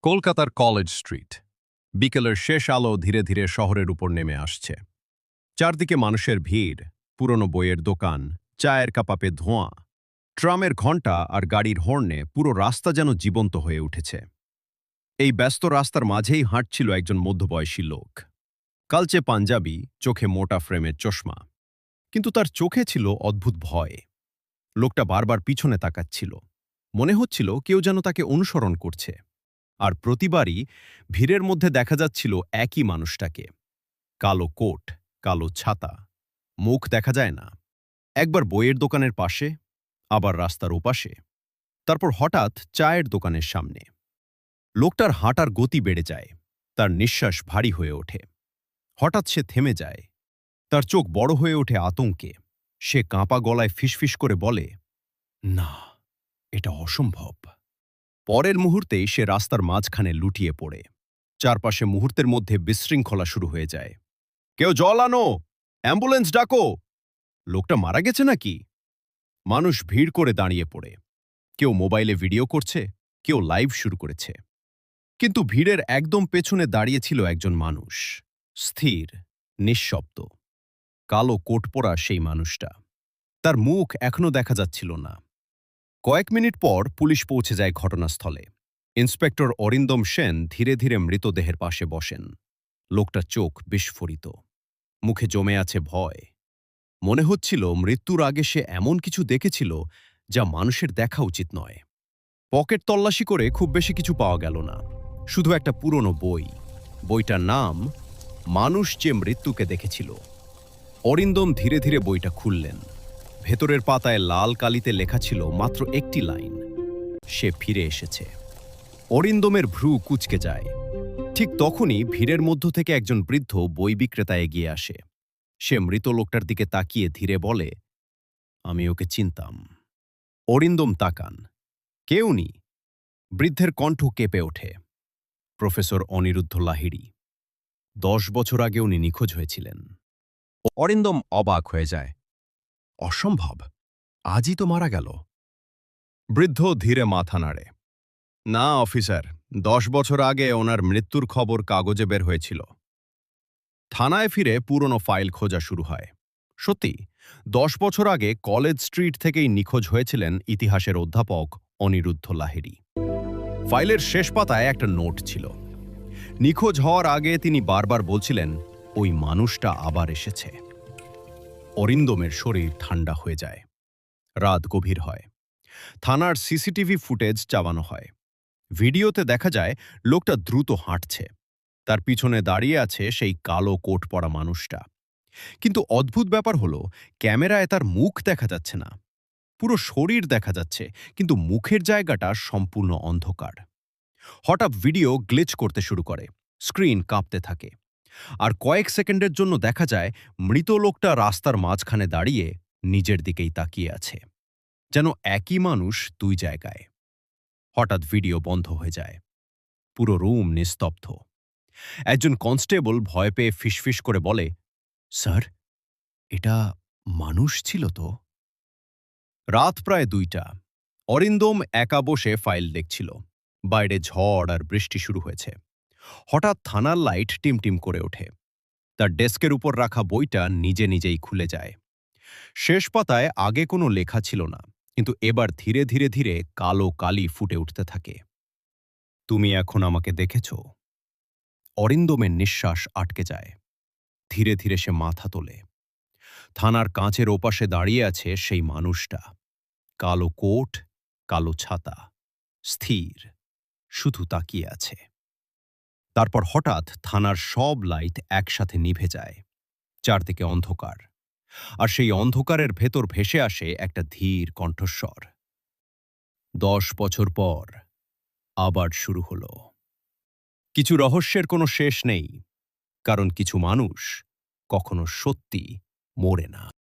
কলকাতার college street. বিকেলের শেষ আলো ধীরে ধীরে শহরের উপর নেমে আসছে। চারদিকে মানুষের ভিড়, পুরনো বইয়ের দোকান, চায়ের কাপাপে ধোঁয়া, ট্রামের ঘণ্টা আর গাড়ির হর্নে পুরো রাস্তা যেন জীবন্ত হয়ে উঠেছে। এই ব্যস্ত রাস্তার মাঝেই হাঁটছিল একজন মধ্যবয়সী লোক। কালচে পাঞ্জাবি, চোখে মোটা ফ্রেমের চশমা। কিন্তু তার চোখে ছিল অদ্ভুত ভয়। লোকটা বারবার পিছনে তাকাচ্ছিল। মনে হচ্ছিল কেউ যেন তাকে অনুসরণ করছে। আর প্রতিবারই ভিড়ের মধ্যে দেখা যাচ্ছিল একই মানুষটাকে। কালো কোট, কালো ছাতা, মুখ দেখা যায় না। একবার বইয়ের দোকানের পাশে, আবার রাস্তার ওপাশে, তারপর হঠাৎ চায়ের দোকানের সামনে। লোকটার হাঁটার গতি বেড়ে যায়, তার নিঃশ্বাস ভারী হয়ে ওঠে। হঠাৎ সে থেমে যায়, তার চোখ বড় হয়ে ওঠে আতঙ্কে। সে কাঁপা গলায় ফিসফিস করে বলে, না, এটা অসম্ভব। পরের মুহূর্তেই সে রাস্তার মাঝখানে লুটিয়ে পড়ে। চারপাশে মুহূর্তের মধ্যে বিশৃঙ্খলা শুরু হয়ে যায়। কেউ জল আনো, অ্যাম্বুলেন্স ডাকো। লোকটা মারা গেছে নাকি? মানুষ ভিড় করে দাঁড়িয়ে পড়ে। কেউ মোবাইলে ভিডিও করছে, কেউ লাইভ শুরু করেছে। কিন্তু ভিড়ের একদম পেছনে দাঁড়িয়েছিল একজন মানুষ, স্থির, নিঃশব্দ। কালো কোট পরা সেই মানুষটা। তার মুখ এখনো দেখা যাচ্ছিল না। কয়েক মিনিট পর পুলিশ পৌঁছে যায় ঘটনাস্থলে। ইন্সপেক্টর অরিন্দম সেন ধীরে ধীরে মৃতদেহের পাশে বসেন। লোকটার চোখ বিস্ফোরিত, মুখে জমে আছে ভয়। মনে হচ্ছিল মৃত্যুর আগে সে এমন কিছু দেখেছিল যা মানুষের দেখা উচিত নয়। পকেট তল্লাশি করে খুব বেশি কিছু পাওয়া গেল না, শুধু একটা পুরনো বই। বইটার নাম মানুষ যে মৃত্যুকে দেখেছিল। অরিন্দম ধীরে ধীরে বইটা খুললেন। ভেতরের পাতায় লাল কালিতে লেখা ছিল মাত্র একটি লাইন, সে ফিরে এসেছে। অরিন্দমের ভ্রু কুঁচকে যায়। ঠিক তখনই ভিড়ের মধ্য থেকে একজন বৃদ্ধ বই বিক্রেতা এগিয়ে আসে। সে মৃত লোকটার দিকে তাকিয়ে ধীরে বলে, আমি ওকে চিনতাম। অরিন্দম তাকান। কেউ নি। বৃদ্ধের কণ্ঠ কেঁপে ওঠে, প্রফেসর অনিরুদ্ধ লাহিড়ী। 10 বছর আগে উনি নিখোঁজ হয়েছিলেন। অরিন্দম অবাক হয়ে যায়। অসম্ভব, আজই তো মারা গেল। বৃদ্ধ ধীরে মাথা নাড়ে। না অফিসার, 10 বছর আগে ওনার মৃত্যুর খবর কাগজে বের হয়েছিল। থানায় ফিরে পুরনো ফাইল খোঁজা শুরু হয়। সত্যি, 10 বছর আগে কলেজ স্ট্রিট থেকেই নিখোঁজ হয়েছিলেন ইতিহাসের অধ্যাপক অনিরুদ্ধ লাহিড়ী। ফাইলের শেষ পাতায় একটা নোট ছিল। নিখোঁজ হওয়ার আগে তিনি বারবার বলছিলেন, ওই মানুষটা আবার এসেছে। অরিন্দমের শরীর ঠান্ডা হয়ে যায়। রাত গভীর হয়। থানার সিসিটিভি ফুটেজ চাওয়ানো হয়। ভিডিওতে দেখা যায় লোকটা দ্রুত হাঁটছে। তার পিছনে দাঁড়িয়ে আছে সেই কালো কোট পরা মানুষটা। কিন্তু অদ্ভুত ব্যাপার হলো, ক্যামেরায় তার মুখ দেখা যাচ্ছে না। পুরো শরীর দেখা যাচ্ছে, কিন্তু মুখের জায়গাটা সম্পূর্ণ অন্ধকার। হঠাৎ ভিডিও গ্লিচ করতে শুরু করে, স্ক্রিন কাঁপতে থাকে। আর কয়েক সেকেন্ডের জন্য দেখা যায় মৃত লোকটা রাস্তার মাঝখানে দাঁড়িয়ে নিজের দিকেই তাকিয়ে আছে, যেন একই মানুষ দুই জায়গায়। হঠাৎ ভিডিও বন্ধ হয়ে যায়। পুরো রুম নিস্তব্ধ। একজন কনস্টেবল ভয় পেয়ে ফিসফিস করে বলে, স্যার, এটা মানুষ ছিল তো? রাত প্রায় 2টা। অরিন্দম একা বসে ফাইল দেখছিল। বাইরে ঝড় আর বৃষ্টি শুরু হয়েছে। হঠাৎ থানার লাইট টিমটিম করে ওঠে। তার ডেস্কের উপর রাখা বইটা নিজে নিজেই খুলে যায়। শেষ পাতায় আগে কোনো লেখা ছিল না, কিন্তু এবার ধীরে ধীরে ধীরে কালো কালি ফুটে উঠতে থাকে। তুমি এখন আমাকে দেখেছ? অরিন্দমের নিঃশ্বাস আটকে যায়। ধীরে ধীরে সে মাথা তোলে। থানার কাঁচের ওপাশে দাঁড়িয়ে আছে সেই মানুষটা। কালো কোট, কালো ছাতা, স্থির, শুধু তাকিয়ে আছে। তারপর হঠাৎ থানার সব লাইট একসাথে নিভে যায়। চারদিকে অন্ধকার। আর সেই অন্ধকারের ভেতর ভেসে আসে একটা ধীর কণ্ঠস্বর। 10 বছর পর আবার শুরু হলো। কিছু রহস্যের কোনো শেষ নেই, কারণ কিছু মানুষ কখনো সত্যি মরে না।